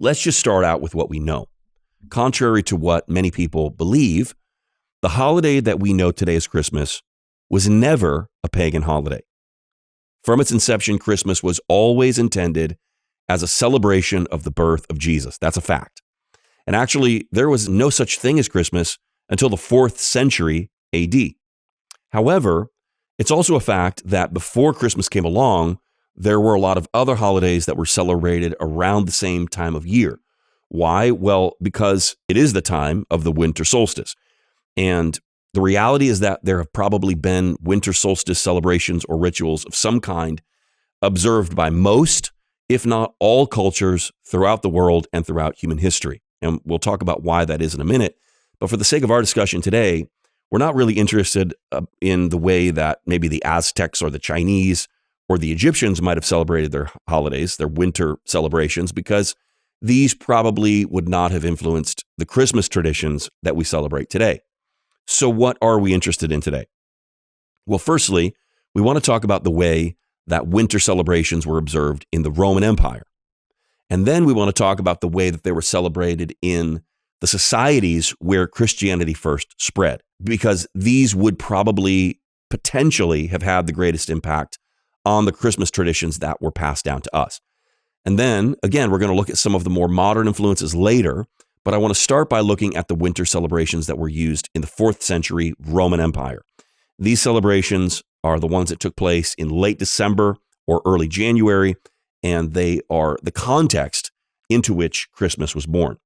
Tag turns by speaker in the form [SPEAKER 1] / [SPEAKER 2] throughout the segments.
[SPEAKER 1] Let's just start out with what we know. Contrary to what many people believe, the holiday that we know today as Christmas was never a pagan holiday. From its inception, Christmas was always intended as a celebration of the birth of Jesus. That's a fact. And actually, there was no such thing as Christmas until the 4th century AD. However, it's also a fact that before Christmas came along, there were a lot of other holidays that were celebrated around the same time of year. Why? Well, because it is the time of the winter solstice. And the reality is that there have probably been winter solstice celebrations or rituals of some kind observed by most, if not all, cultures throughout the world and throughout human history. And we'll talk about why that is in a minute. But for the sake of our discussion today, we're not really interested in the way that maybe the Aztecs or the Chinese or the Egyptians might have celebrated their holidays, their winter celebrations, because these probably would not have influenced the Christmas traditions that we celebrate today. So what are we interested in today? Well, firstly, we want to talk about the way that winter celebrations were observed in the Roman Empire. And then we want to talk about the way that they were celebrated in the societies where Christianity first spread, because these would probably potentially have had the greatest impact on the Christmas traditions that were passed down to us. And then, again, we're going to look at some of the more modern influences later, but I want to start by looking at the winter celebrations that were used in the 4th century Roman Empire. These celebrations are the ones that took place in late December or early January, and they are the context into which Christmas was born.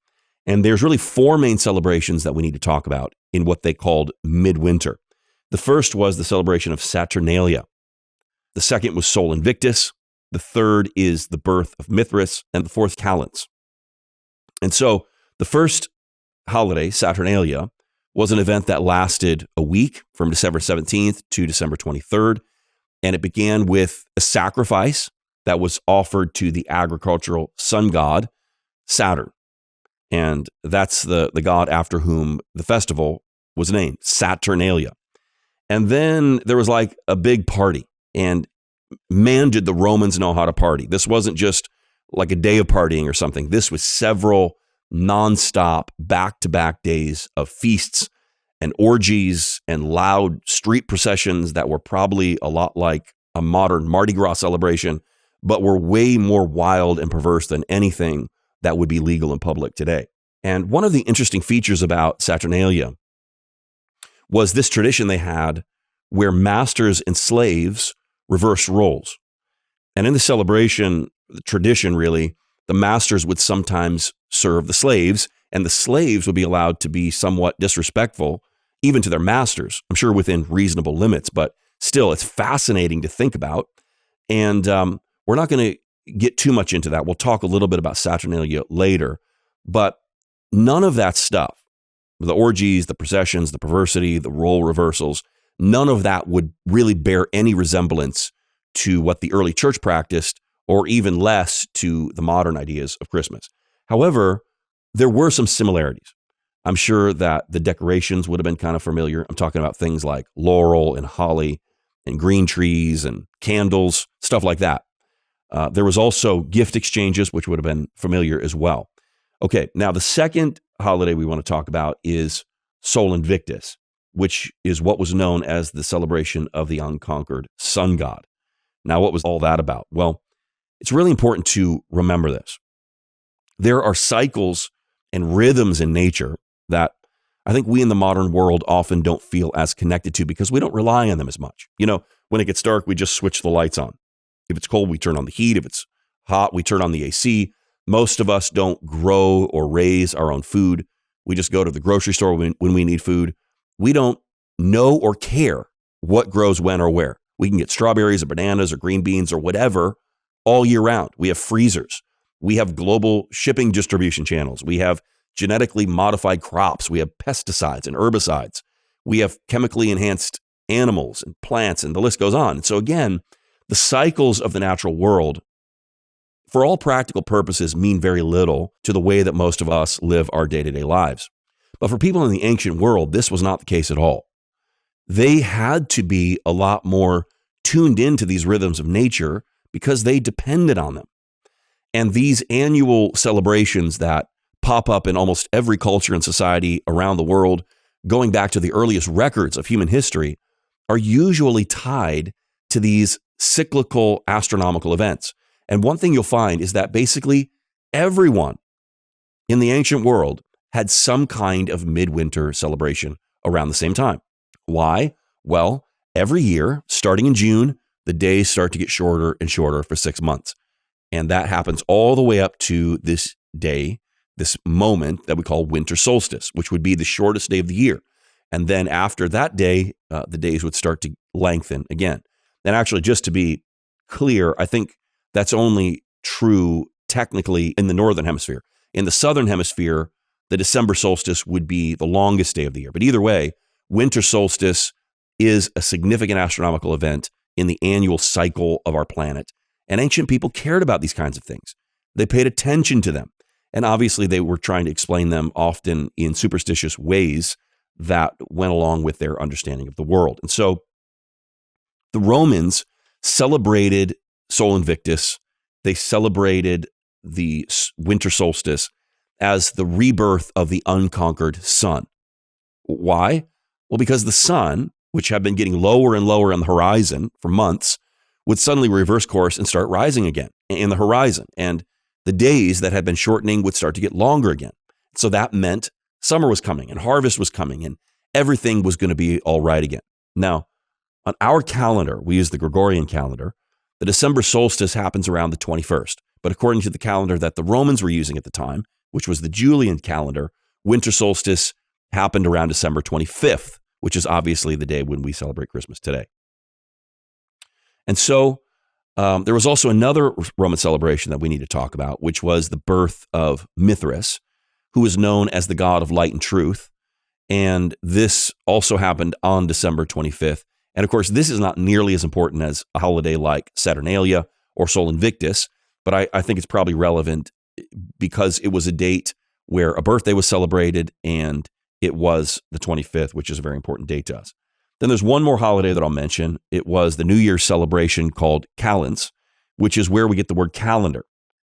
[SPEAKER 1] And there's really 4 main celebrations that we need to talk about in what they called midwinter. The first was the celebration of Saturnalia. The second was Sol Invictus. The third is the birth of Mithras, and the fourth, Calends. And so the first holiday, Saturnalia, was an event that lasted a week from December 17th to December 23rd. And it began with a sacrifice that was offered to the agricultural sun god, Saturn. And that's the god after whom the festival was named, Saturnalia. And then there was like a big party. And man, did the Romans know how to party. This wasn't just like a day of partying or something. This was several nonstop, back-to-back days of feasts and orgies and loud street processions that were probably a lot like a modern Mardi Gras celebration, but were way more wild and perverse than anything that would be legal in public today. And one of the interesting features about Saturnalia was this tradition they had where masters and slaves reversed roles. And in the celebration, the tradition really, the masters would sometimes serve the slaves, and the slaves would be allowed to be somewhat disrespectful, even to their masters, I'm sure within reasonable limits, but still, it's fascinating to think about. And we're not going to get too much into that. We'll talk a little bit about Saturnalia later, but none of that stuff, the orgies, the processions, the perversity, the role reversals, none of that would really bear any resemblance to what the early church practiced, or even less to the modern ideas of Christmas. However, there were some similarities. I'm sure that the decorations would have been kind of familiar. I'm talking about things like laurel and holly and green trees and candles, stuff like that. There was also gift exchanges, which would have been familiar as well. Okay, now the second holiday we want to talk about is Sol Invictus, which is what was known as the celebration of the unconquered sun god. Now, what was all that about? Well, it's really important to remember this. There are cycles and rhythms in nature that I think we in the modern world often don't feel as connected to because we don't rely on them as much. You know, when it gets dark, we just switch the lights on. If it's cold, we turn on the heat. If it's hot, we turn on the AC. Most of us don't grow or raise our own food. We just go to the grocery store when we need food. We don't know or care what grows when or where. We can get strawberries or bananas or green beans or whatever all year round. We have freezers. We have global shipping distribution channels. We have genetically modified crops. We have pesticides and herbicides. We have chemically enhanced animals and plants, and the list goes on. So again, the cycles of the natural world, for all practical purposes, mean very little to the way that most of us live our day-to-day lives. But for people in the ancient world, this was not the case at all. They had to be a lot more tuned into these rhythms of nature because they depended on them. And these annual celebrations that pop up in almost every culture and society around the world, going back to the earliest records of human history, are usually tied to these cyclical astronomical events. And one thing you'll find is that basically everyone in the ancient world had some kind of midwinter celebration around the same time. Why? Well, every year, starting in June, the days start to get shorter and shorter for 6 months. And that happens all the way up to this day, this moment that we call winter solstice, which would be the shortest day of the year. And then after that day, the days would start to lengthen again. And actually, just to be clear, I think that's only true technically in the northern hemisphere. In the southern hemisphere, the December solstice would be the longest day of the year. But either way, winter solstice is a significant astronomical event in the annual cycle of our planet. And ancient people cared about these kinds of things. They paid attention to them. And obviously, they were trying to explain them often in superstitious ways that went along with their understanding of the world. And so the Romans celebrated Sol Invictus. They celebrated the winter solstice as the rebirth of the unconquered sun. Why? Well, because the sun, which had been getting lower and lower on the horizon for months, would suddenly reverse course and start rising again in the horizon. And the days that had been shortening would start to get longer again. So that meant summer was coming and harvest was coming and everything was going to be all right again. Now, on our calendar, we use the Gregorian calendar, the December solstice happens around the 21st. But according to the calendar that the Romans were using at the time, which was the Julian calendar, winter solstice happened around December 25th, which is obviously the day when we celebrate Christmas today. And so there was also another Roman celebration that we need to talk about, which was the birth of Mithras, who is known as the god of light and truth. And this also happened on December 25th. And of course, this is not nearly as important as a holiday like Saturnalia or Sol Invictus, but I think it's probably relevant because it was a date where a birthday was celebrated, and it was the 25th, which is a very important date to us. Then there's one more holiday that I'll mention. It was the New Year's celebration called Calends, which is where we get the word calendar.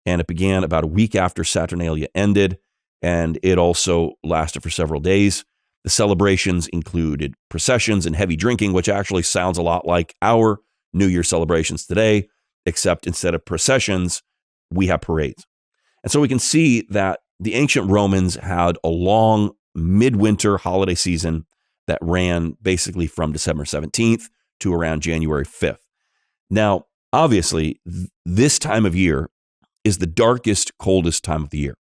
[SPEAKER 1] And it began about a week after Saturnalia ended, and it also lasted for several days. The celebrations included processions and heavy drinking, which actually sounds a lot like our New Year celebrations today, except instead of processions, we have parades. And so we can see that the ancient Romans had a long midwinter holiday season that ran basically from December 17th to around January 5th. Now, obviously, this time of year is the darkest, coldest time of the year.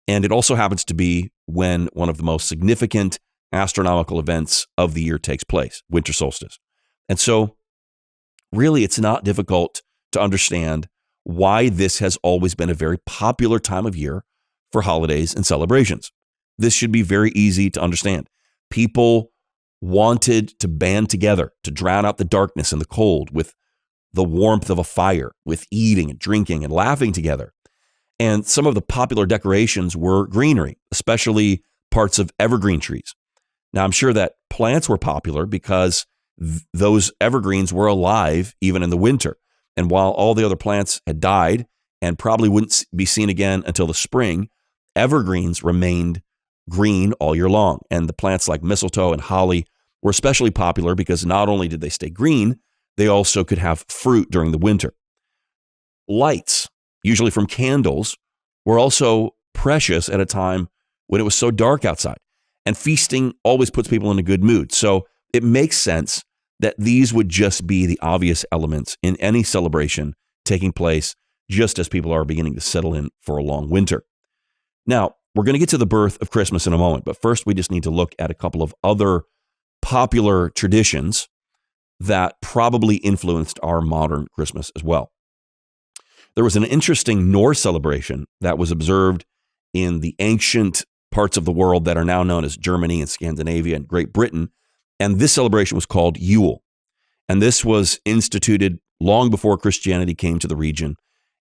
[SPEAKER 1] And it also happens to be when one of the most significant astronomical events of the year takes place, winter solstice. And so really, it's not difficult to understand why this has always been a very popular time of year for holidays and celebrations. This should be very easy to understand. People wanted to band together to drown out the darkness and the cold with the warmth of a fire, with eating and drinking and laughing together. And some of the popular decorations were greenery, especially parts of evergreen trees. Now, I'm sure that plants were popular because those evergreens were alive even in the winter. And while all the other plants had died and probably wouldn't be seen again until the spring, evergreens remained green all year long. And the plants like mistletoe and holly were especially popular because not only did they stay green, they also could have fruit during the winter. Lights, usually from candles, were also precious at a time when it was so dark outside. And feasting always puts people in a good mood. So it makes sense that these would just be the obvious elements in any celebration taking place just as people are beginning to settle in for a long winter. Now, we're going to get to the birth of Christmas in a moment, but first we just need to look at a couple of other popular traditions that probably influenced our modern Christmas as well. There was an interesting Norse celebration that was observed in the ancient parts of the world that are now known as Germany and Scandinavia and Great Britain, and this celebration was called Yule. And this was instituted long before Christianity came to the region.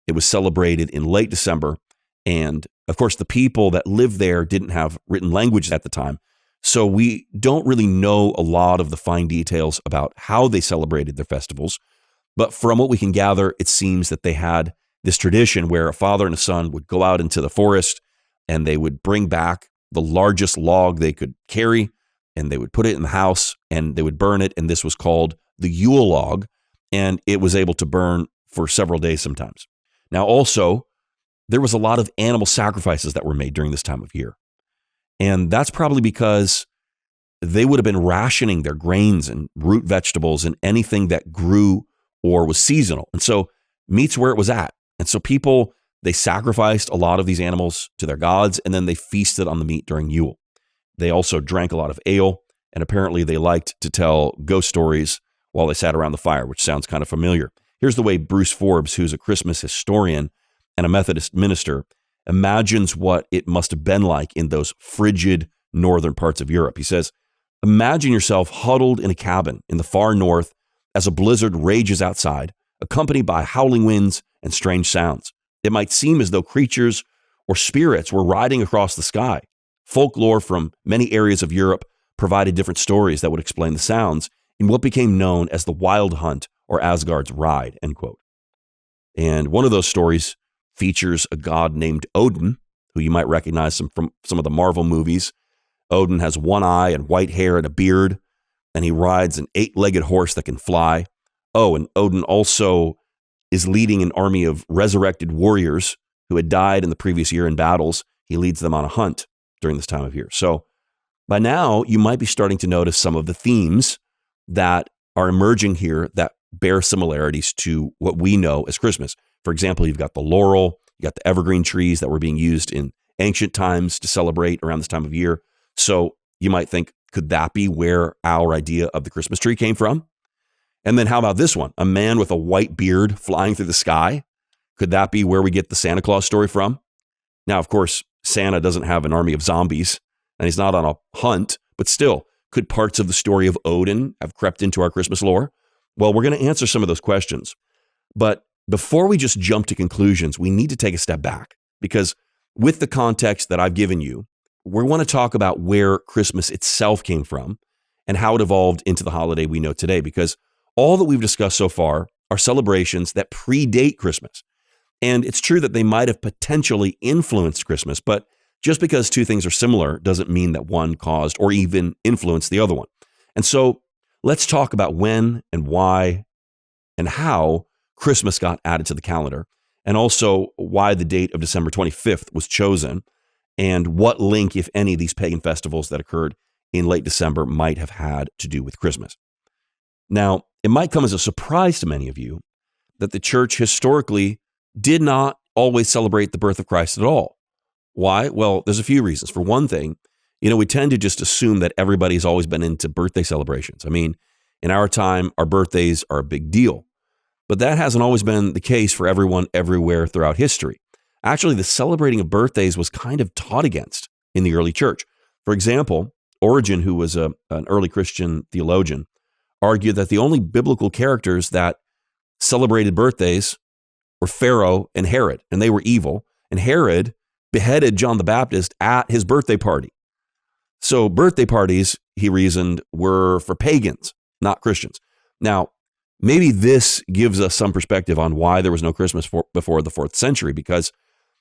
[SPEAKER 1] It was celebrated in late December, and of course, the people that lived there didn't have written language at the time, so we don't really know a lot of the fine details about how they celebrated their festivals. But from what we can gather, it seems that they had this tradition where a father and a son would go out into the forest and they would bring back the largest log they could carry and they would put it in the house and they would burn it. And this was called the Yule log. And it was able to burn for several days sometimes. Now, also, there was a lot of animal sacrifices that were made during this time of year. And that's probably because they would have been rationing their grains and root vegetables and anything that grew or was seasonal. And so meat's where it was at. And so people, they sacrificed a lot of these animals to their gods, and then they feasted on the meat during Yule. They also drank a lot of ale, and apparently they liked to tell ghost stories while they sat around the fire, which sounds kind of familiar. Here's the way Bruce Forbes, who's a Christmas historian and a Methodist minister, imagines what it must have been like in those frigid northern parts of Europe. He says, imagine yourself huddled in a cabin in the far north as a blizzard rages outside, accompanied by howling winds and strange sounds. It might seem as though creatures or spirits were riding across the sky. Folklore from many areas of Europe provided different stories that would explain the sounds in what became known as the Wild Hunt or Asgard's Ride, end quote. And one of those stories features a god named Odin, who you might recognize from some of the Marvel movies. Odin has one eye and white hair and a beard, and he rides an 8-legged horse that can fly. Oh, and Odin also is leading an army of resurrected warriors who had died in the previous year in battles. He leads them on a hunt during this time of year. So by now, you might be starting to notice some of the themes that are emerging here that bear similarities to what we know as Christmas. For example, you've got the laurel, you got the evergreen trees that were being used in ancient times to celebrate around this time of year. So you might think, could that be where our idea of the Christmas tree came from? And then how about this one? A man with a white beard flying through the sky. Could that be where we get the Santa Claus story from? Now, of course, Santa doesn't have an army of zombies and he's not on a hunt, but still, could parts of the story of Odin have crept into our Christmas lore? Well, we're going to answer some of those questions. But before we just jump to conclusions, we need to take a step back because with the context that I've given you, we want to talk about where Christmas itself came from and how it evolved into the holiday we know today, because all that we've discussed so far are celebrations that predate Christmas. And it's true that they might have potentially influenced Christmas, but just because two things are similar doesn't mean that one caused or even influenced the other one. And so let's talk about when and why and how Christmas got added to the calendar, and also why the date of December 25th was chosen, and what link, if any, these pagan festivals that occurred in late December might have had to do with Christmas. Now, it might come as a surprise to many of you that the church historically did not always celebrate the birth of Christ at all. Why? Well, there's a few reasons. For one thing, we tend to just assume that everybody's always been into birthday celebrations. I mean, in our time, our birthdays are a big deal. But that hasn't always been the case for everyone everywhere throughout history. Actually, the celebrating of birthdays was kind of taught against in the early church. For example, Origen, who was an early Christian theologian, argued that the only biblical characters that celebrated birthdays were Pharaoh and Herod, and they were evil. And Herod beheaded John the Baptist at his birthday party. So birthday parties, he reasoned, were for pagans, not Christians. Now, maybe this gives us some perspective on why there was no Christmas before the 4th century, because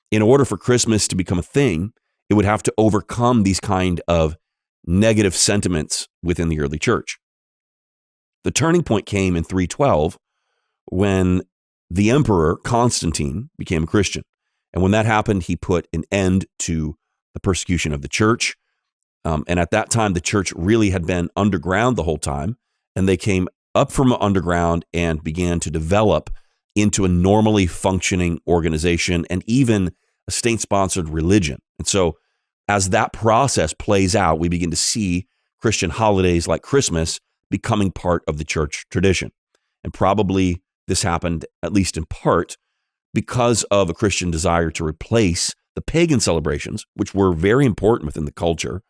[SPEAKER 1] in order for Christmas to become a thing, it would have to overcome these kind of negative sentiments within the early church. The turning point came in 312 when the emperor Constantine became a Christian. And when that happened, he put an end to the persecution of the church. And at that time, the church really had been underground the whole time, and they came up from underground and began to develop into a normally functioning organization and even a state-sponsored religion. And so as that process plays out, we begin to see Christian holidays like Christmas becoming part of the church tradition. And probably this happened, at least in part, because of a Christian desire to replace the pagan celebrations, which were very important within the culture,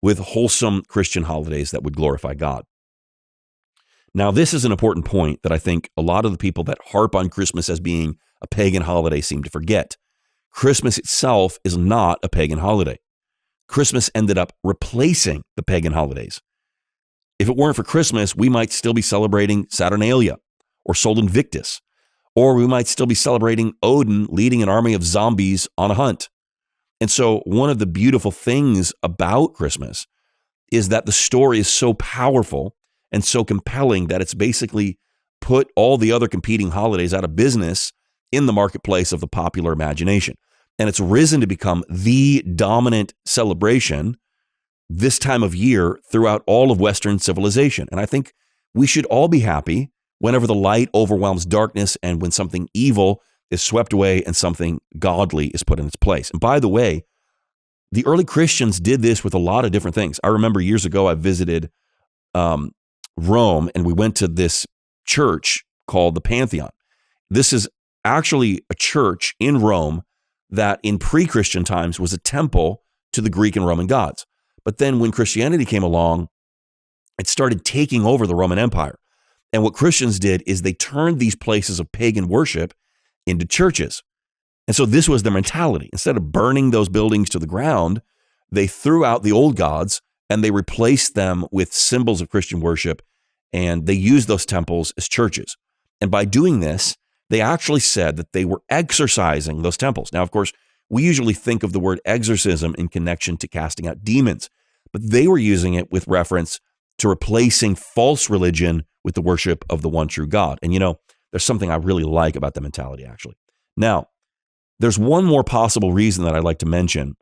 [SPEAKER 1] with wholesome Christian holidays that would glorify God. Now, this is an important point that I think a lot of the people that harp on Christmas as being a pagan holiday seem to forget. Christmas itself is not a pagan holiday. Christmas ended up replacing the pagan holidays. If it weren't for Christmas, we might still be celebrating Saturnalia or Sol Invictus, Or we might still be celebrating Odin leading an army of zombies on a hunt. And so one of the beautiful things about Christmas is that the story is so powerful and so compelling that it's basically put all the other competing holidays out of business in the marketplace of the popular imagination. And it's risen to become the dominant celebration this time of year throughout all of Western civilization. And I think we should all be happy whenever the light overwhelms darkness and when something evil is swept away and something godly is put in its place. And by the way, the early Christians did this with a lot of different things. I remember years ago, I visited Rome, and we went to this church called the Pantheon. This is actually a church in Rome that in pre-Christian times was a temple to the Greek and Roman gods. But then when Christianity came along, it started taking over the Roman Empire. And what Christians did is they turned these places of pagan worship into churches. And so this was their mentality. Instead of burning those buildings to the ground, they threw out the old gods and they replaced them with symbols of Christian worship, and they used those temples as churches. And by doing this, they actually said that they were exorcising those temples. Now, of course, we usually think of the word exorcism in connection to casting out demons, but they were using it with reference to replacing false religion with the worship of the one true God. And there's something I really like about the mentality, actually. Now, there's one more possible reason that I'd like to mention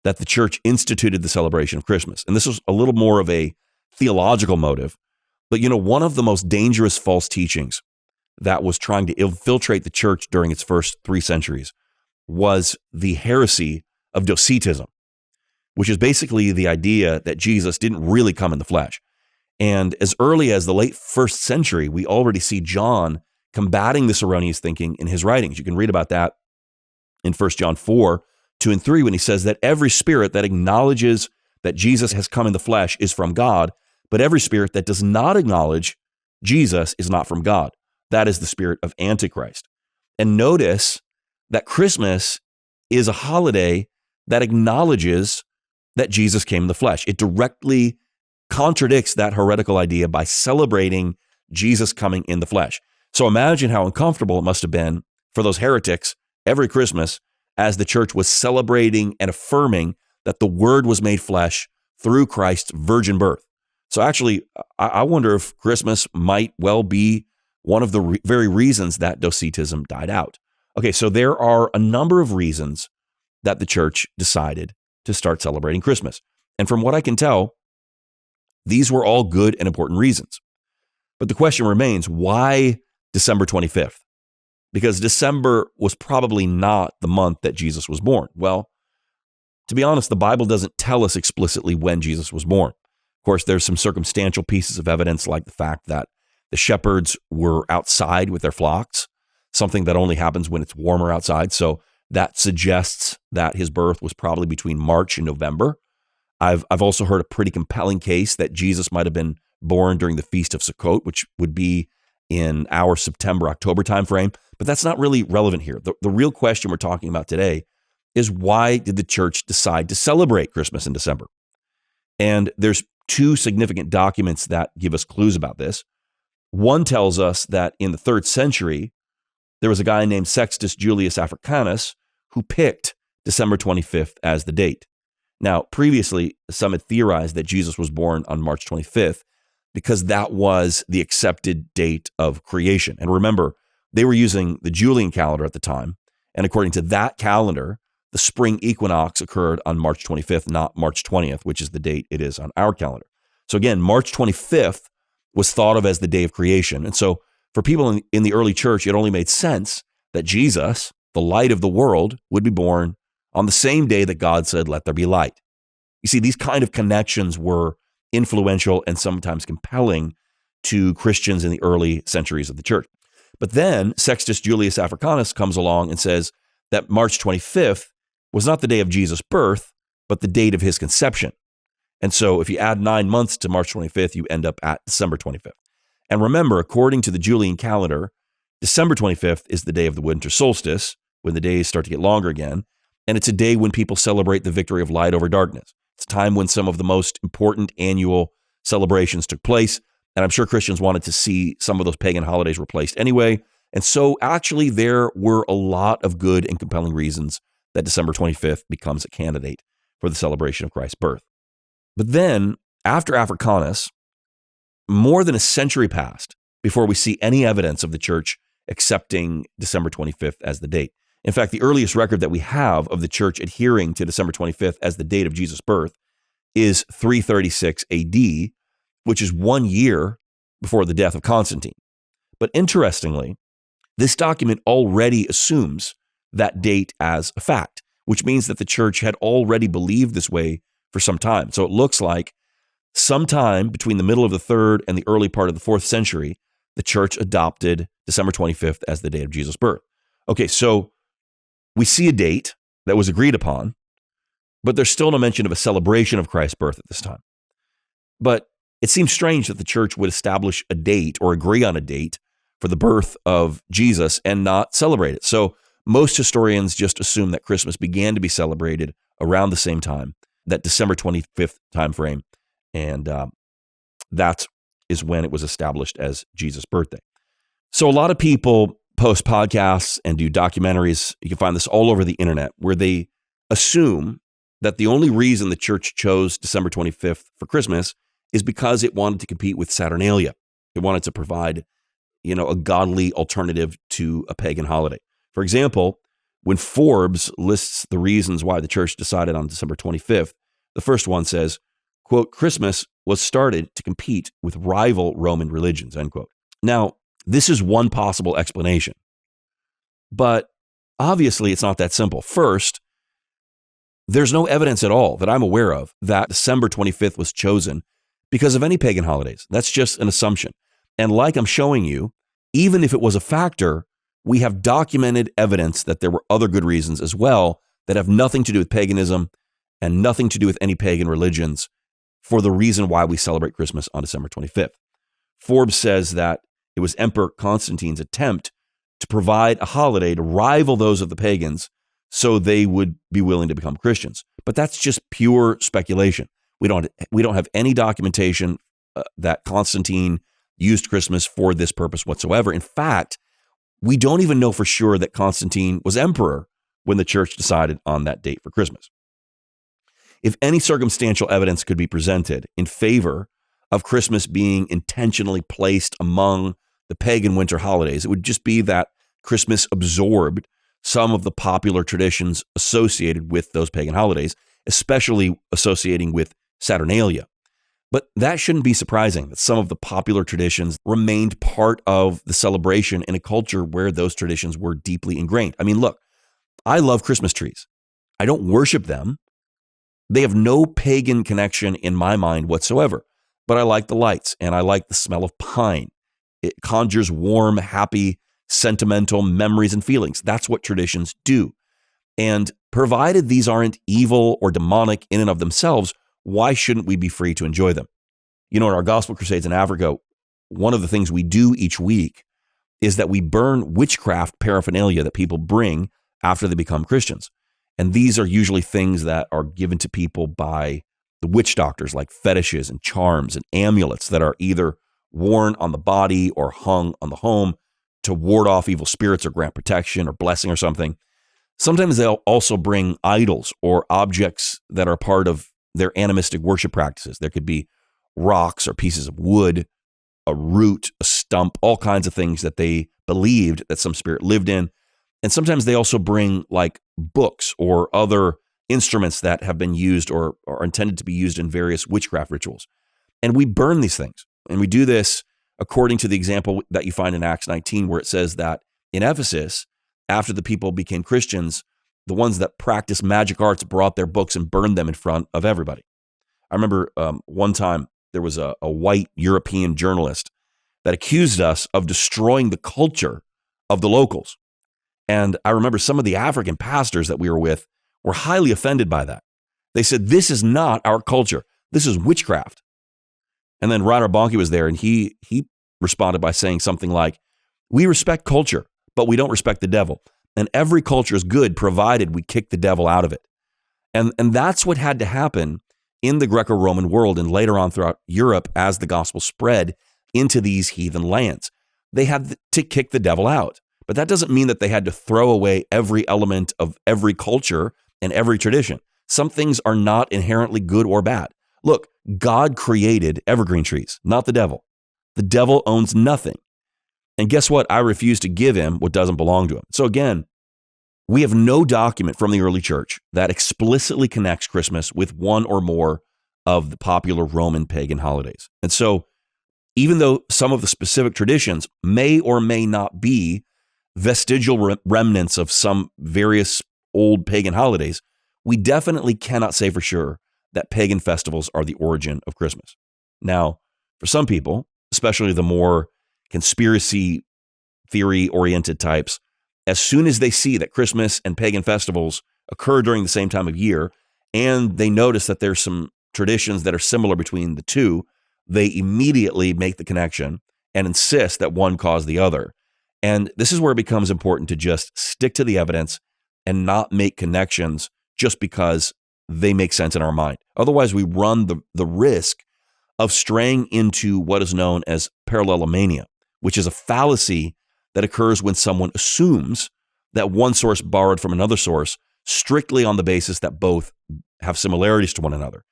[SPEAKER 1] that the church instituted the celebration of Christmas. And this is a little more of a theological motive. But one of the most dangerous false teachings that was trying to infiltrate the church during its first 3 centuries was the heresy of Docetism, which is basically the idea that Jesus didn't really come in the flesh. And as early as the late 1st century, we already see John combating this erroneous thinking in his writings. You can read about that in 1 John 4, 2 and 3, when he says that every spirit that acknowledges that Jesus has come in the flesh is from God, but every spirit that does not acknowledge Jesus is not from God. That is the spirit of Antichrist. And notice that Christmas is a holiday that acknowledges that Jesus came in the flesh. It directly contradicts that heretical idea by celebrating Jesus coming in the flesh. So imagine how uncomfortable it must have been for those heretics every Christmas as the church was celebrating and affirming that the Word was made flesh through Christ's virgin birth. So actually, I wonder if Christmas might well be one of the very reasons that Docetism died out. Okay, so there are a number of reasons that the church decided to start celebrating Christmas. And from what I can tell, these were all good and important reasons. But the question remains, why December 25th? Because December was probably not the month that Jesus was born. Well, to be honest, the Bible doesn't tell us explicitly when Jesus was born. Of course, there's some circumstantial pieces of evidence like the fact that the shepherds were outside with their flocks, something that only happens when it's warmer outside. So that suggests that his birth was probably between March and November. I've also heard a pretty compelling case that Jesus might have been born during the Feast of Sukkot, which would be in our September-October timeframe. But that's not really relevant here. The real question we're talking about today is, why did the church decide to celebrate Christmas in December? And there's 2 significant documents that give us clues about this. One tells us that in the 3rd century, there was a guy named Sextus Julius Africanus who picked December 25th as the date. Now, previously, some had theorized that Jesus was born on March 25th because that was the accepted date of creation. And remember, they were using the Julian calendar at the time. And according to that calendar, the spring equinox occurred on March 25th, not March 20th, which is the date it is on our calendar. So again, March 25th was thought of as the day of creation. And so for people in the early church, it only made sense that Jesus, the light of the world, would be born on the same day that God said, "Let there be light." You see, these kind of connections were influential and sometimes compelling to Christians in the early centuries of the church. But then Sextus Julius Africanus comes along and says that March 25th was not the day of Jesus' birth, but the date of his conception. And so if you add 9 months to March 25th, you end up at December 25th. And remember, according to the Julian calendar, December 25th is the day of the winter solstice, when the days start to get longer again. And it's a day when people celebrate the victory of light over darkness. It's a time when some of the most important annual celebrations took place. And I'm sure Christians wanted to see some of those pagan holidays replaced anyway. And so actually there were a lot of good and compelling reasons that December 25th becomes a candidate for the celebration of Christ's birth. But then, after Africanus, more than a century passed before we see any evidence of the church accepting December 25th as the date. In fact, the earliest record that we have of the church adhering to December 25th as the date of Jesus' birth is 336 AD, which is 1 year before the death of Constantine. But interestingly, this document already assumes that date as a fact, which means that the church had already believed this way for some time. So it looks like sometime between the middle of the 3rd and the early part of the 4th century, the church adopted December 25th as the date of Jesus' birth. Okay, so we see a date that was agreed upon, but there's still no mention of a celebration of Christ's birth at this time. But it seems strange that the church would establish a date or agree on a date for the birth of Jesus and not celebrate it. So most historians just assume that Christmas began to be celebrated around the same time, that December 25th timeframe, and that is when it was established as Jesus' birthday. So a lot of people post podcasts and do documentaries. You can find this all over the internet, where they assume that the only reason the church chose December 25th for Christmas is because it wanted to compete with Saturnalia. It wanted to provide, a godly alternative to a pagan holiday. For example, when Forbes lists the reasons why the church decided on December 25th, the first one says, quote, Christmas was started to compete with rival Roman religions, end quote. Now, this is one possible explanation, but obviously it's not that simple. First, there's no evidence at all that I'm aware of that December 25th was chosen because of any pagan holidays. That's just an assumption. And like I'm showing you, even if it was a factor, we have documented evidence that there were other good reasons as well that have nothing to do with paganism and nothing to do with any pagan religions for the reason why we celebrate Christmas on December 25th. Forbes says that it was Emperor Constantine's attempt to provide a holiday to rival those of the pagans so they would be willing to become Christians. But that's just pure speculation. We don't have any documentation that Constantine used Christmas for this purpose whatsoever. In fact, we don't even know for sure that Constantine was emperor when the church decided on that date for Christmas. If any circumstantial evidence could be presented in favor of Christmas being intentionally placed among the pagan winter holidays, it would just be that Christmas absorbed some of the popular traditions associated with those pagan holidays, especially associating with Saturnalia. But that shouldn't be surprising that some of the popular traditions remained part of the celebration in a culture where those traditions were deeply ingrained. I mean, look, I love Christmas trees. I don't worship them. They have no pagan connection in my mind whatsoever, but I like the lights and I like the smell of pine. It conjures warm, happy, sentimental memories and feelings. That's what traditions do. And provided these aren't evil or demonic in and of themselves, why shouldn't we be free to enjoy them? In our gospel crusades in Africa, one of the things we do each week is that we burn witchcraft paraphernalia that people bring after they become Christians. And these are usually things that are given to people by the witch doctors, like fetishes and charms and amulets that are either worn on the body or hung on the home to ward off evil spirits or grant protection or blessing or something. Sometimes they'll also bring idols or objects that are part of their animistic worship practices. There could be rocks or pieces of wood, a root, a stump, all kinds of things that they believed that some spirit lived in. And sometimes they also bring like books or other instruments that have been used or are intended to be used in various witchcraft rituals. And we burn these things. And we do this according to the example that you find in Acts 19, where it says that in Ephesus, after the people became Christians, the ones that practiced magic arts brought their books and burned them in front of everybody. I remember one time there was a white European journalist that accused us of destroying the culture of the locals. And I remember some of the African pastors that we were with were highly offended by that. They said, this is not our culture. This is witchcraft. And then Ryder Bonke was there and he responded by saying something like, we respect culture, but we don't respect the devil. And every culture is good provided we kick the devil out of it. And that's what had to happen in the Greco-Roman world and later on throughout Europe as the gospel spread into these heathen lands. They had to kick the devil out. But that doesn't mean that they had to throw away every element of every culture and every tradition. Some things are not inherently good or bad. Look, God created evergreen trees, not the devil. The devil owns nothing. And guess what? I refuse to give him what doesn't belong to him. So again, we have no document from the early church that explicitly connects Christmas with one or more of the popular Roman pagan holidays. And so even though some of the specific traditions may or may not be vestigial remnants of some various old pagan holidays, we definitely cannot say for sure that pagan festivals are the origin of Christmas. Now, for some people, especially the more conspiracy theory-oriented types, as soon as they see that Christmas and pagan festivals occur during the same time of year, and they notice that there's some traditions that are similar between the two, they immediately make the connection and insist that one caused the other. And this is where it becomes important to just stick to the evidence and not make connections just because they make sense in our mind. Otherwise, we run the risk of straying into what is known as parallelomania, which is a fallacy that occurs when someone assumes that one source borrowed from another source strictly on the basis that both have similarities to one another.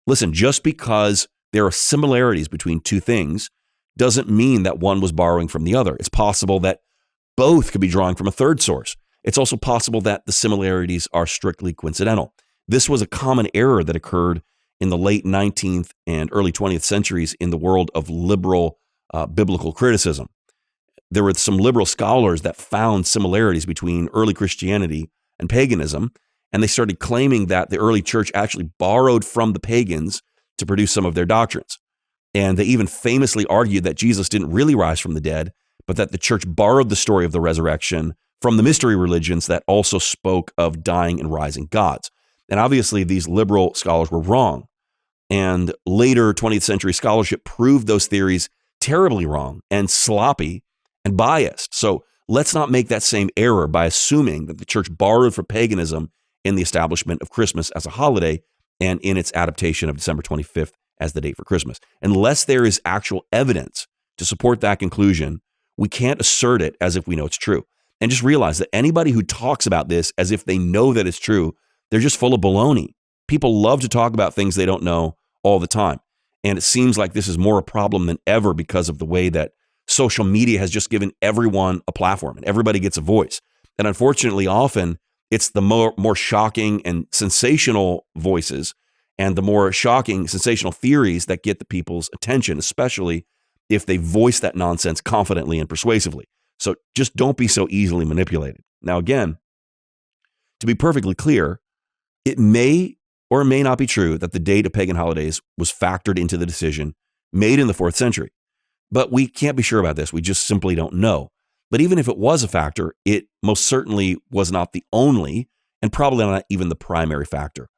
[SPEAKER 1] Listen, just because there are similarities between two things doesn't mean that one was borrowing from the other. It's possible that both could be drawing from a third source. It's also possible that the similarities are strictly coincidental. This was a common error that occurred in the late 19th and early 20th centuries in the world of liberal biblical criticism. There were some liberal scholars that found similarities between early Christianity and paganism, and they started claiming that the early church actually borrowed from the pagans to produce some of their doctrines. And they even famously argued that Jesus didn't really rise from the dead, but that the church borrowed the story of the resurrection from the mystery religions that also spoke of dying and rising gods. And obviously, these liberal scholars were wrong. And later 20th century scholarship proved those theories terribly wrong and sloppy and biased. So let's not make that same error by assuming that the church borrowed from paganism in the establishment of Christmas as a holiday and in its adaptation of December 25th as the date for Christmas. Unless there is actual evidence to support that conclusion, we can't assert it as if we know it's true. And just realize that anybody who talks about this as if they know that it's true, they're just full of baloney. People love to talk about things they don't know all the time. And it seems like this is more a problem than ever because of the way that social media has just given everyone a platform and everybody gets a voice. And unfortunately, often it's the more shocking and sensational voices and the more shocking, sensational theories that get the people's attention, especially if they voice that nonsense confidently and persuasively. So just don't be so easily manipulated. Now, again, to be perfectly clear, it may or may not be true that the date of pagan holidays was factored into the decision made in the 4th century. But we can't be sure about this. We just simply don't know. But even if it was a factor, it most certainly was not the only and probably not even the primary factor.